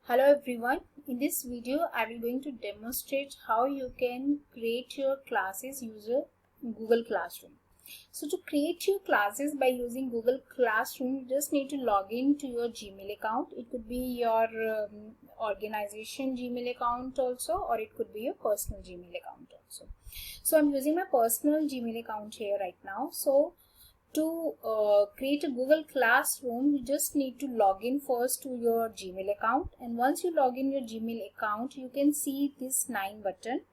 Hello everyone, in this video I will going to demonstrate how you can create your classes using Google Classroom. So to create your classes by using Google Classroom, you just need to log in to your Gmail account. It could be your organization Gmail account also, or it could be your personal Gmail account also. So I'm using my personal Gmail account here right now. So to create a Google Classroom, you just need to log in first to your Gmail account, and once you log in your Gmail account, you can see this 9 button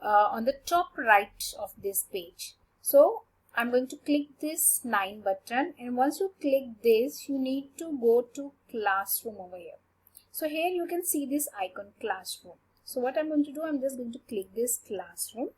on the top right of this page. So I'm going to click this 9 button, and once you click this, you need to go to Classroom over here. So here you can see this icon Classroom. So what I'm going to do, I'm just going to click this Classroom.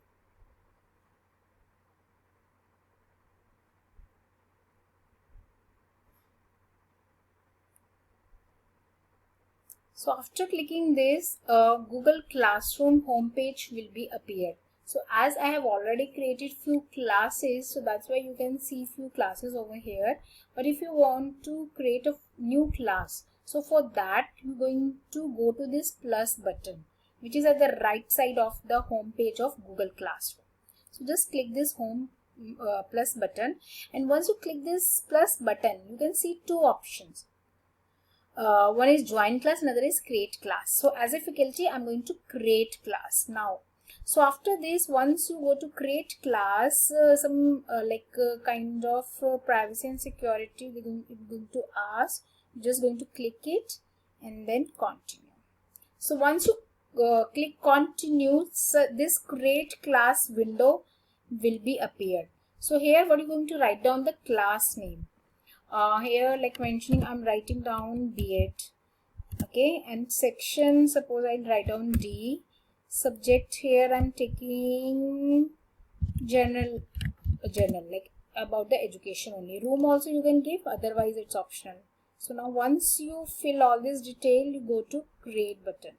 So after clicking this, Google Classroom homepage will be appeared. So as I have already created few classes, so that's why you can see few classes over here. But if you want to create a new class, so for that you're going to go to this plus button, which is at the right side of the homepage of Google Classroom. So just click this plus button, and once you click this plus button, you can see two options. One is join class, another is create class. So as a faculty, I'm going to create class now. So after this, once you go to create class, some kind of privacy and security we're going to ask. You're just going to click it and then continue. So once you click continue, so this create class window will be appeared. So here what you're going to write down the class name. Here like mentioning, I'm writing down B8, okay, and section, suppose I'll write down D. Subject, here I'm taking general like about the education only. Room also you can give, otherwise it's optional. So now once you fill all this detail, you go to create button.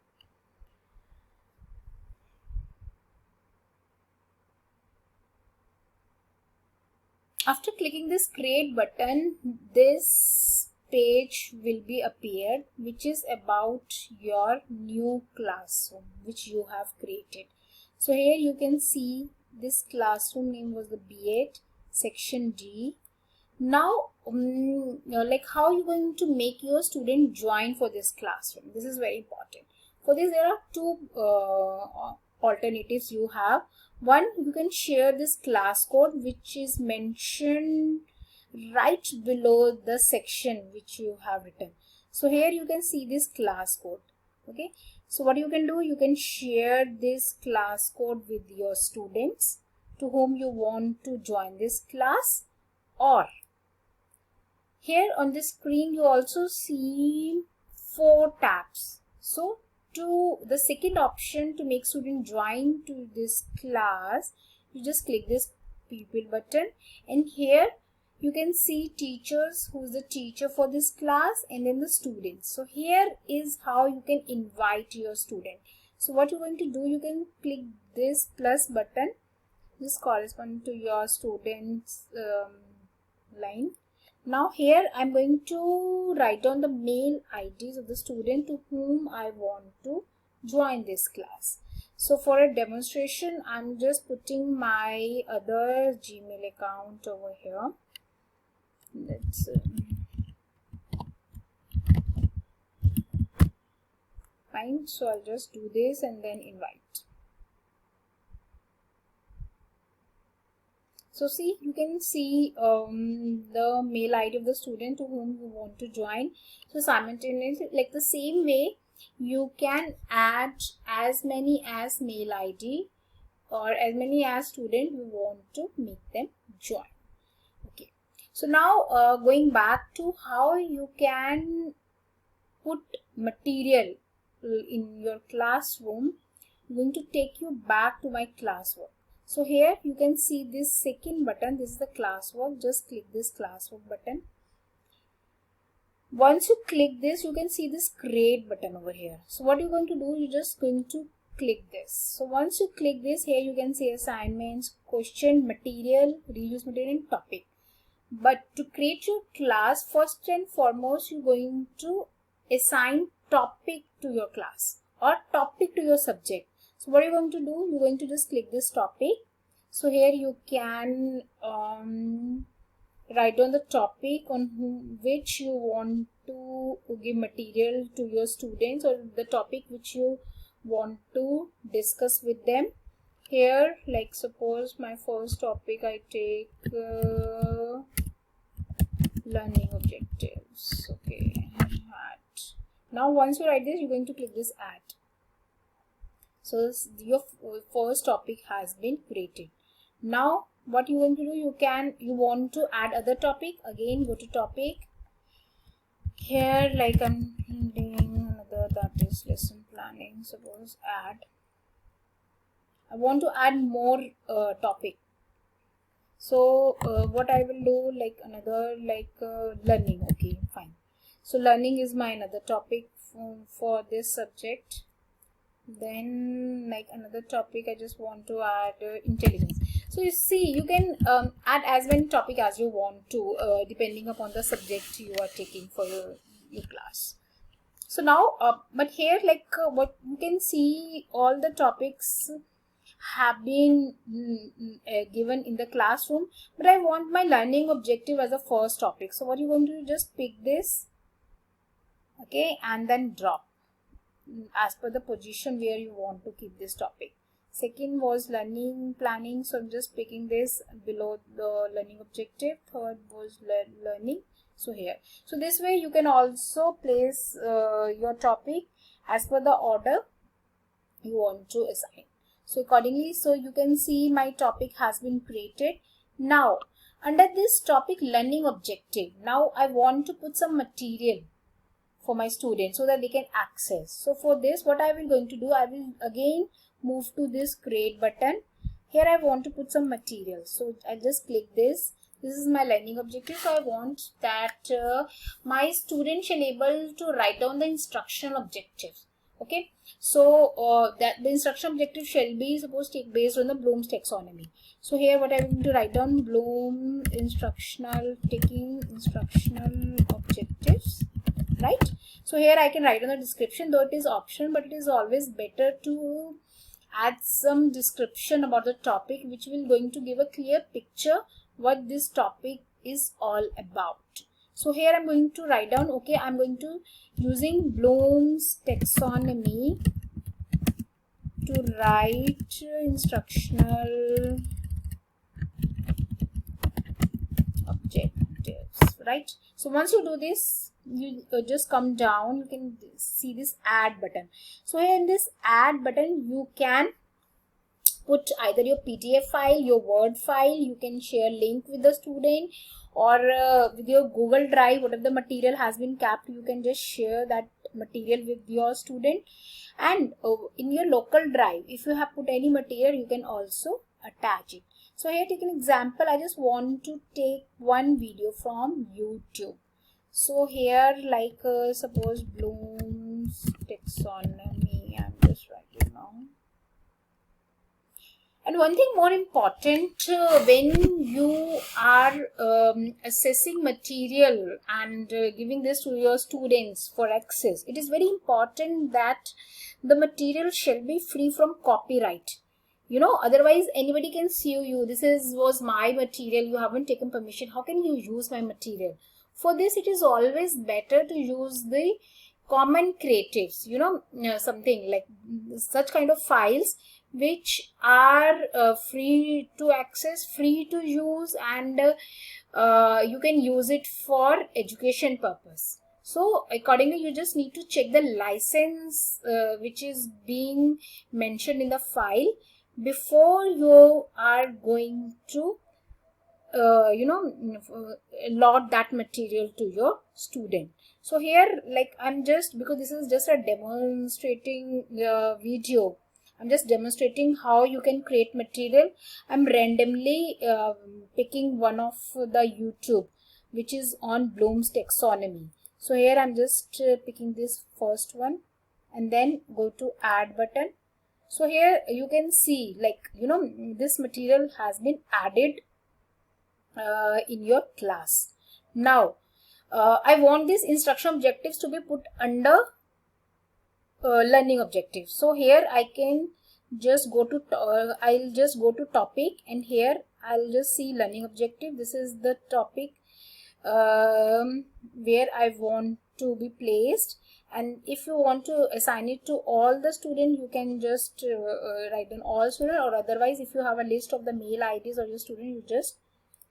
After clicking this create button, this page will be appeared, which is about your new classroom which you have created. So here you can see this classroom name was the B8 section D. Now like how you going to make your student join for this classroom? This is very important. For this there are two alternatives you have. One, you can share this class code which is mentioned right below the section which you have written. So here you can see this class code. Okay, so what you can do, you can share this class code with your students to whom you want to join this class. Or here on the screen you also see 4 tabs. So to the second option, to make student join to this class, you just click this people button, and here you can see teachers, who's the teacher for this class, and then the students. So here is how you can invite your student. So what you're going to do, you can click this plus button. This corresponds to your students line. Now here I'm going to write down the mail IDs of the student to whom I want to join this class. So for a demonstration, I'm just putting my other Gmail account over here. Let's fine. So I'll just do this and then invite. So see, you can see the mail ID of the student to whom you want to join. So simultaneously, like the same way, you can add as many as mail ID or as many as student you want to make them join. Okay. So now going back to how you can put material in your classroom, I'm going to take you back to my classwork. So here you can see this second button. This is the classwork. Just click this classwork button. Once you click this, you can see this create button over here. So what you're going to do, you're just going to click this. So once you click this, here you can see assignments, question, material, reuse material, and topic. But to create your class, first and foremost, you're going to assign topic to your class or topic to your subject. So what are you going to do? You're going to just click this topic. So here you can write down the topic on which you want to give material to your students, or the topic which you want to discuss with them. Here, like suppose my first topic I take learning objectives. Okay, add. Now once you write this, you're going to click this add. So your first topic has been created. Now what you going to do, you want to add other topic, again go to topic. Here like I'm doing another, that is lesson planning. Suppose add, I want to add more topic. So what I will do, like another like learning. Okay, fine. So learning is my another topic for this subject. Then like another topic I just want to add intelligence. So you see, you can add as many topic as you want to depending upon the subject you are taking for your class. So now but here like what you can see, all the topics have been given in the classroom, but I want my learning objective as a first topic. So what you're going to do, just pick this, okay, and then drop as per the position where you want to keep this topic. Second was learning planning, so I'm just picking this below the learning objective. Third was learning, so here. So this way you can also place your topic as per the order you want to assign. So accordingly, so you can see my topic has been created. Now under this topic learning objective, now I want to put some material for my students so that they can access. So for this, what I will going to do, I will again move to this create button. Here I want to put some material, so I just click this. This is my learning objective. So I want that my students shall able to write down the instructional objectives. Okay, so that the instruction objective shall be suppose take based on the Bloom's taxonomy. So here what I am going to write down, Bloom instructional, taking instructional objectives, right? So here I can write on the description, though it is optional, but it is always better to add some description about the topic, which will going to give a clear picture what this topic is all about. So here I'm going to write down, okay, I'm going to using Bloom's taxonomy to write instructional objectives, right? So once you do this, you just come down, you can see this add button. So here in this add button, you can put either your PDF file, your Word file, you can share link with the student, or with your Google Drive, whatever the material has been kept, you can just share that material with your student. And in your local drive, if you have put any material, you can also attach it. So here take an example, I just want to take one video from YouTube. So here like suppose Bloom's taxonomy, I'm just writing down. And one thing more important, when you are assessing material and giving this to your students for access, it is very important that the material shall be free from copyright. You know, otherwise anybody can sue you. This was my material, you haven't taken permission, how can you use my material? For this, it is always better to use the common creatives, you know, something like such kind of files which are free to access, free to use, and you can use it for education purpose. So accordingly, you just need to check the license which is being mentioned in the file before you are going to allot that material to your student. So here like I'm just, because this is just a demonstrating video, I'm just demonstrating how you can create material. I'm randomly picking one of the YouTube which is on Bloom's taxonomy. So here I'm just picking this first one and then go to add button. So here you can see, like, you know, this material has been added in your class. Now I want these instruction objectives to be put under learning objective. So here I can just go to I'll just go to topic, and here I'll just see learning objective. This is the topic where I want to be placed, and if you want to assign it to all the student, you can just write down all student, or otherwise if you have a list of the mail IDs of your student, you just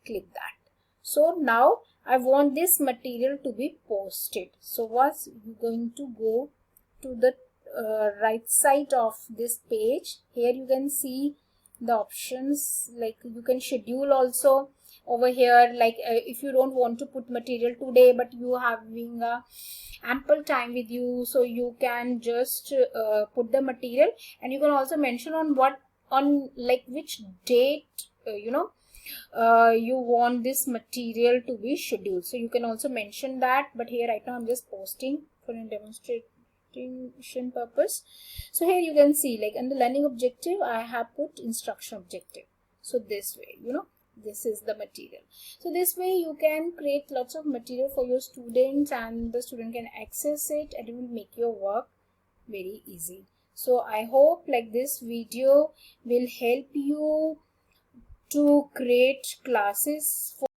click that. So now I want this material to be posted. So what's going to go to the right side of this page. Here you can see the options, like you can schedule also over here, like if you don't want to put material today but you having a ample time with you, so you can just put the material, and you can also mention on what, on like which date you want this material to be scheduled. So you can also mention that, but here right now I'm just posting for a demonstration purpose. So here you can see, like in the learning objective I have put instruction objective. So this way, this is the material. So this way you can create lots of material for your students, and the student can access it, and it will make your work very easy. So I hope like this video will help you to create classes for